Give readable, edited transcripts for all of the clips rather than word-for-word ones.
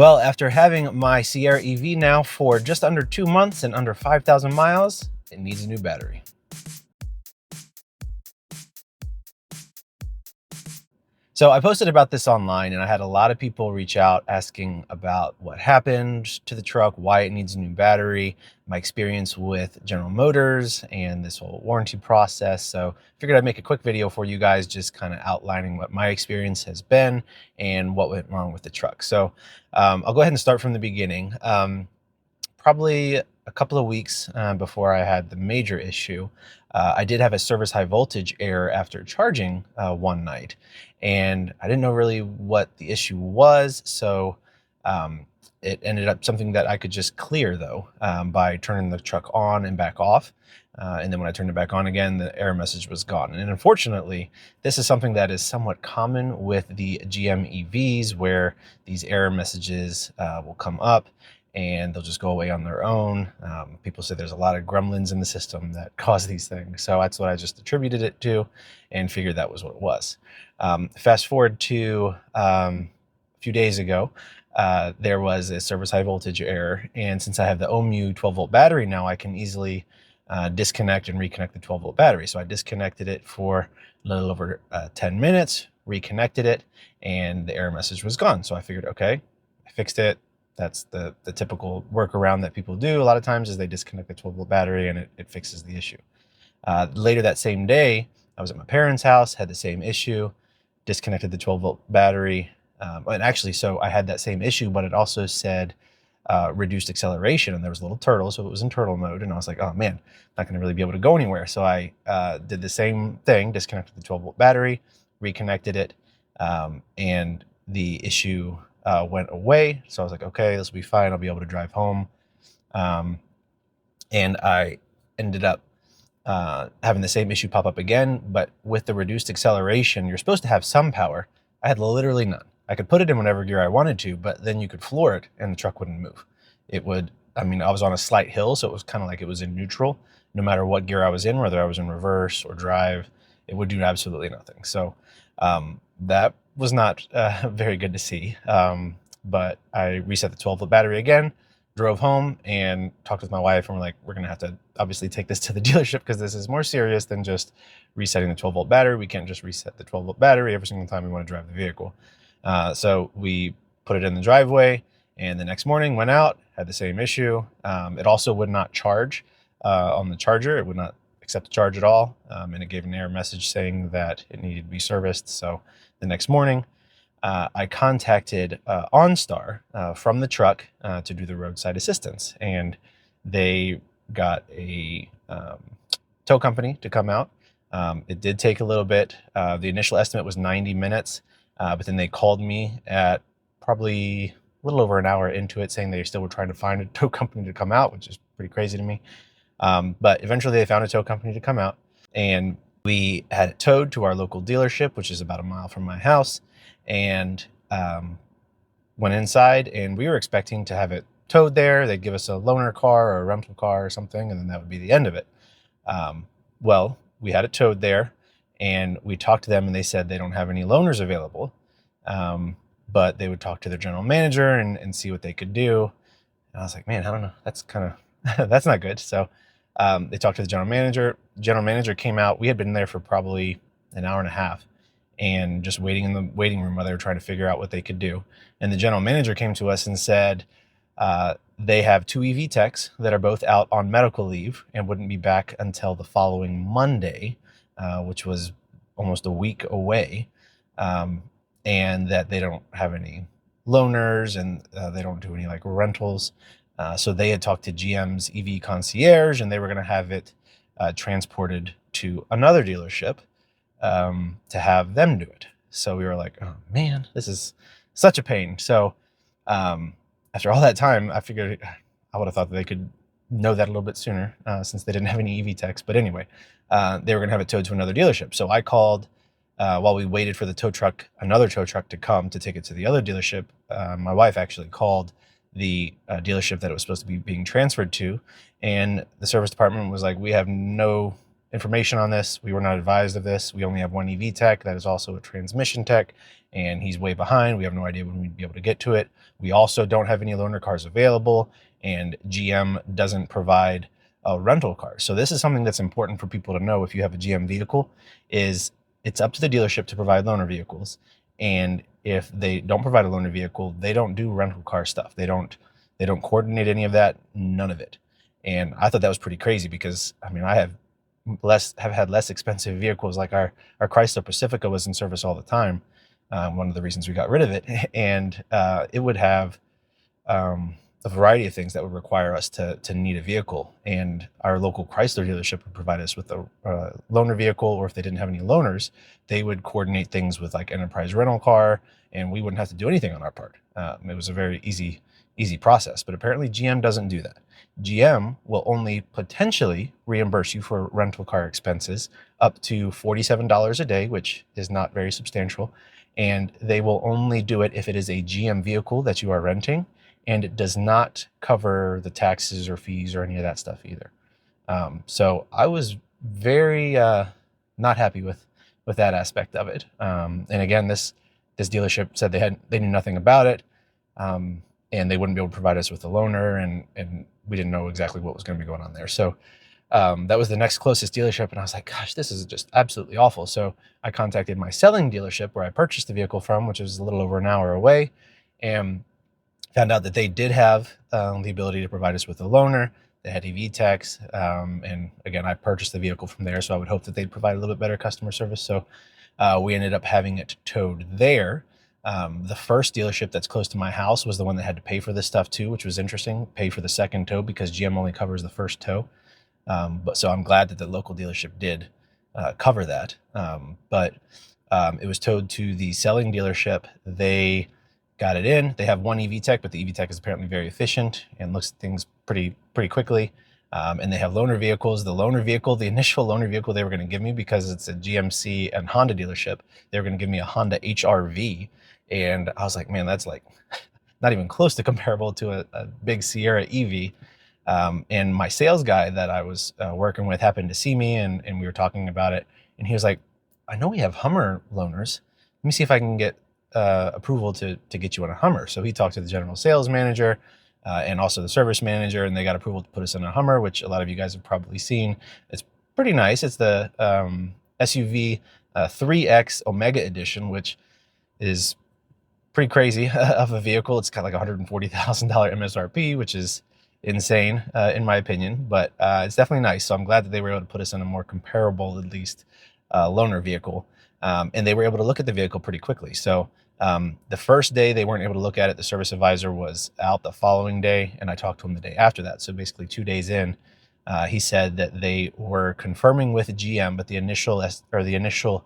Well, after having my Sierra EV now for just under 2 months and under 5,000 miles, it needs a new battery. So I posted about this online and I had a lot of people reach out asking about what happened to the truck, why it needs a new battery, my experience with General Motors and this whole warranty process. So I figured I'd make a quick video for you guys, just kind of outlining what my experience has been and what went wrong with the truck. So I'll go ahead and start from the beginning. Probably a couple of weeks before I had the major issue, I did have a service high voltage error after charging one night, and I didn't know really what the issue was. So it ended up something that I could just clear though by turning the truck on and back off. And then when I turned it back on again, the error message was gone. And unfortunately, this is something that is somewhat common with the GM EVs, where these error messages will come up and they'll just go away on their own. People say there's a lot of gremlins in the system that cause these things. So that's what I just attributed it to and figured that was what it was. Fast forward to a few days ago, there was a service high voltage error. And since I have the OMU 12 volt battery now, I can easily disconnect and reconnect the 12 volt battery. So I disconnected it for a little over 10 minutes, reconnected it, and the error message was gone. So I figured, okay, I fixed it. That's the typical workaround that people do a lot of times, is they disconnect the 12 volt battery and it fixes the issue. Later that same day, I was at my parents' house, had the same issue, disconnected the 12 volt battery. And actually, so I had that same issue, but it also said reduced acceleration, and there was a little turtle, so it was in turtle mode. And I was like, oh man, not going to really be able to go anywhere. So I did the same thing, disconnected the 12 volt battery, reconnected it, and the issue went away. So I was like, okay, this will be fine. I'll be able to drive home. And I ended up having the same issue pop up again, but with the reduced acceleration, you're supposed to have some power. I had literally none. I could put it in whatever gear I wanted to, but then you could floor it and the truck wouldn't move. It would, I mean, I was on a slight hill, so it was kind of like it was in neutral. No matter what gear I was in, whether I was in reverse or drive, it would do absolutely nothing. So that was not very good to see. But I reset the 12 volt battery again, drove home and talked with my wife, and we're like, we're going to have to obviously take this to the dealership because this is more serious than just resetting the 12 volt battery. We can't just reset the 12 volt battery every single time we want to drive the vehicle. So we put it in the driveway, and the next morning went out, had the same issue. It also would not charge on the charger. It would not accept the charge at all. And it gave an error message saying that it needed to be serviced. So the next morning, I contacted OnStar from the truck to do the roadside assistance, and they got a tow company to come out. It did take a little bit. The initial estimate was 90 minutes, but then they called me at probably a little over an hour into it, saying they still were trying to find a tow company to come out, which is pretty crazy to me. But eventually they found a tow company to come out, and we had it towed to our local dealership, which is about a mile from my house, and went inside, and we were expecting to have it towed there. They'd give us a loaner car or a rental car or something, and then that would be the end of it. Well, we had it towed there, and we talked to them, and they said they don't have any loaners available, but they would talk to their general manager and see what they could do. And I was like, man, I don't know. That's kind of, that's not good. So they talked to the general manager. General manager came out. We had been there for probably an hour and a half and just waiting in the waiting room while they were trying to figure out what they could do. And the general manager came to us and said they have 2 EV techs that are both out on medical leave and wouldn't be back until the following Monday, which was almost a week away, and that they don't have any loaners, and they don't do any like rentals. So they had talked to GM's EV concierge, and they were going to have it transported to another dealership to have them do it. So we were like, oh man, this is such a pain. So after all that time, I figured I would have thought that they could know that a little bit sooner since they didn't have any EV techs. But anyway, they were going to have it towed to another dealership. So I called while we waited for the tow truck, another tow truck to come to take it to the other dealership. My wife actually called the dealership that it was supposed to be being transferred to, and the service department was like, we have no information on this. We were not advised of this. We only have one EV tech that is also a transmission tech, and he's way behind. We have no idea when we'd be able to get to it. We also don't have any loaner cars available, and GM doesn't provide rental cars. So this is something that's important for people to know if you have a GM vehicle, is it's up to the dealership to provide loaner vehicles. And if they don't provide a loaner vehicle, they don't do rental car stuff. They don't coordinate any of that, none of it. And I thought that was pretty crazy because, I mean, I have had less expensive vehicles. Like our Chrysler Pacifica was in service all the time. One of the reasons we got rid of it, and it would have a variety of things that would require us to need a vehicle. And our local Chrysler dealership would provide us with a loaner vehicle, or if they didn't have any loaners, they would coordinate things with like Enterprise rental car, and we wouldn't have to do anything on our part. It was a very easy process. But apparently GM doesn't do that. GM will only potentially reimburse you for rental car expenses up to $47 a day, which is not very substantial. And they will only do it if it is a GM vehicle that you are renting, and it does not cover the taxes or fees or any of that stuff either. So I was very not happy with that aspect of it. And again, this dealership said they knew nothing about it, and they wouldn't be able to provide us with a loaner, and we didn't know exactly what was going to be going on there. So that was the next closest dealership, and I was like, gosh, this is just absolutely awful. So I contacted my selling dealership where I purchased the vehicle from, which was a little over an hour away, and found out that they did have the ability to provide us with a loaner. They had EV techs, and again, I purchased the vehicle from there, so I would hope that they'd provide a little bit better customer service. So we ended up having it towed there. The first dealership that's close to my house was the one that had to pay for this stuff too, which was interesting. Pay for the second tow because GM only covers the first tow. But so I'm glad that the local dealership did cover that. But it was towed to the selling dealership. They got it in. They have one EV tech, but the EV tech is apparently very efficient and looks at things pretty quickly. And they have loaner vehicles. The initial loaner vehicle they were going to give me, because it's a GMC and Honda dealership, they were going to give me a Honda HR-V. And I was like, man, that's like not even close to comparable to a big Sierra EV. And my sales guy that I was working with happened to see me, and we were talking about it. And he was like, I know we have Hummer loaners. Let me see if I can get approval to get you on a Hummer. So he talked to the general sales manager and also the service manager, and they got approval to put us in a Hummer, which a lot of you guys have probably seen. It's pretty nice. It's the SUV 3X Omega Edition, which is pretty crazy of a vehicle. It's got like $140,000 MSRP, which is insane in my opinion, but it's definitely nice. So I'm glad that they were able to put us in a more comparable, at least, loaner vehicle. And they were able to look at the vehicle pretty quickly. So the first day they weren't able to look at it. The service advisor was out the following day, and I talked to him the day after that. So basically 2 days in, he said that they were confirming with GM, but the initial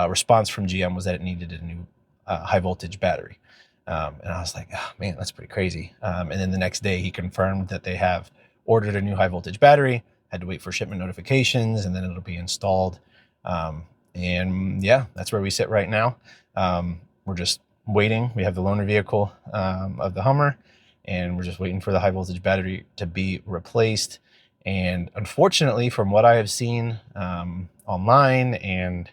response from GM was that it needed a new high voltage battery. And I was like, oh, man, that's pretty crazy. And then the next day he confirmed that they have ordered a new high voltage battery, had to wait for shipment notifications, and then it'll be installed. And yeah, that's where we sit right now. We're just waiting. We have the loaner vehicle of the Hummer, and we're just waiting for the high voltage battery to be replaced. And unfortunately, from what I have seen online and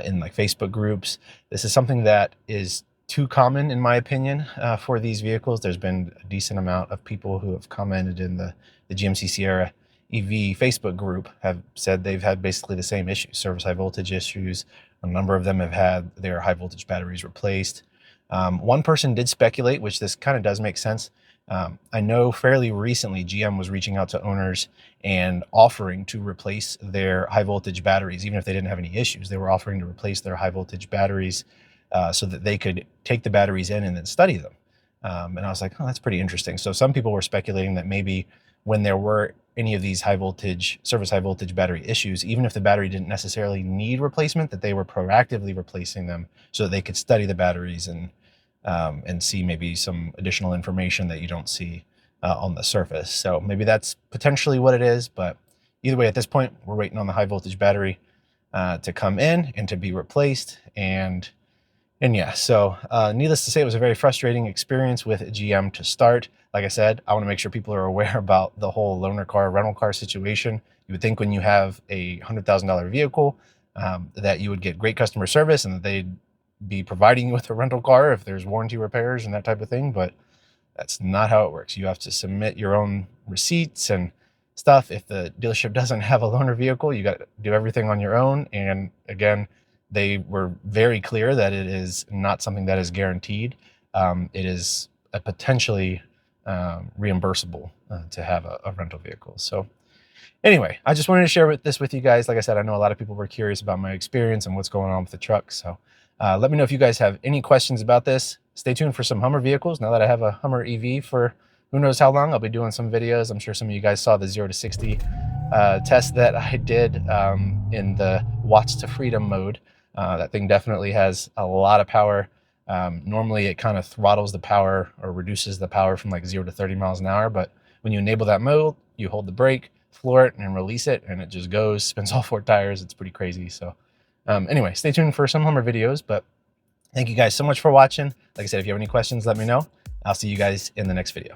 in like Facebook groups, this is something that is too common, in my opinion, for these vehicles. There's been a decent amount of people who have commented in the GMC Sierra EV Facebook group, have said they've had basically the same issues, service high voltage issues. A number of them have had their high voltage batteries replaced. One person did speculate, which this kind of does make sense. I know fairly recently GM was reaching out to owners and offering to replace their high voltage batteries, even if they didn't have any issues. They were offering to replace their high voltage batteries so that they could take the batteries in and then study them. And I was like, oh, that's pretty interesting. So some people were speculating that maybe when there were any of these service high voltage battery issues, even if the battery didn't necessarily need replacement, that they were proactively replacing them so that they could study the batteries and see maybe some additional information that you don't see on the surface. So maybe that's potentially what it is. But either way, at this point, we're waiting on the high voltage battery to come in and to be replaced. And yeah, so needless to say, it was a very frustrating experience with GM to start. Like I said, I want to make sure people are aware about the whole loaner car, rental car situation. You would think when you have a $100,000 vehicle that you would get great customer service and that they'd be providing you with a rental car if there's warranty repairs and that type of thing, but that's not how it works. You have to submit your own receipts and stuff. If the dealership doesn't have a loaner vehicle, you got to do everything on your own. And again, they were very clear that it is not something that is guaranteed. It is a potentially reimbursable to have a rental vehicle. So anyway, I just wanted to share this with you guys. Like I said, I know a lot of people were curious about my experience and what's going on with the truck. So let me know if you guys have any questions about this. Stay tuned for some Hummer vehicles. Now that I have a Hummer EV for who knows how long, I'll be doing some videos. I'm sure some of you guys saw the 0 to 60 test that I did in the watts to freedom mode. That thing definitely has a lot of power. Normally it kind of throttles the power or reduces the power from like 0 to 30 miles an hour. But when you enable that mode, you hold the brake, floor it, and release it, and it just goes, spins all 4 tires. It's pretty crazy. So anyway, stay tuned for some Hummer videos, but thank you guys so much for watching. Like I said, if you have any questions, let me know. I'll see you guys in the next video.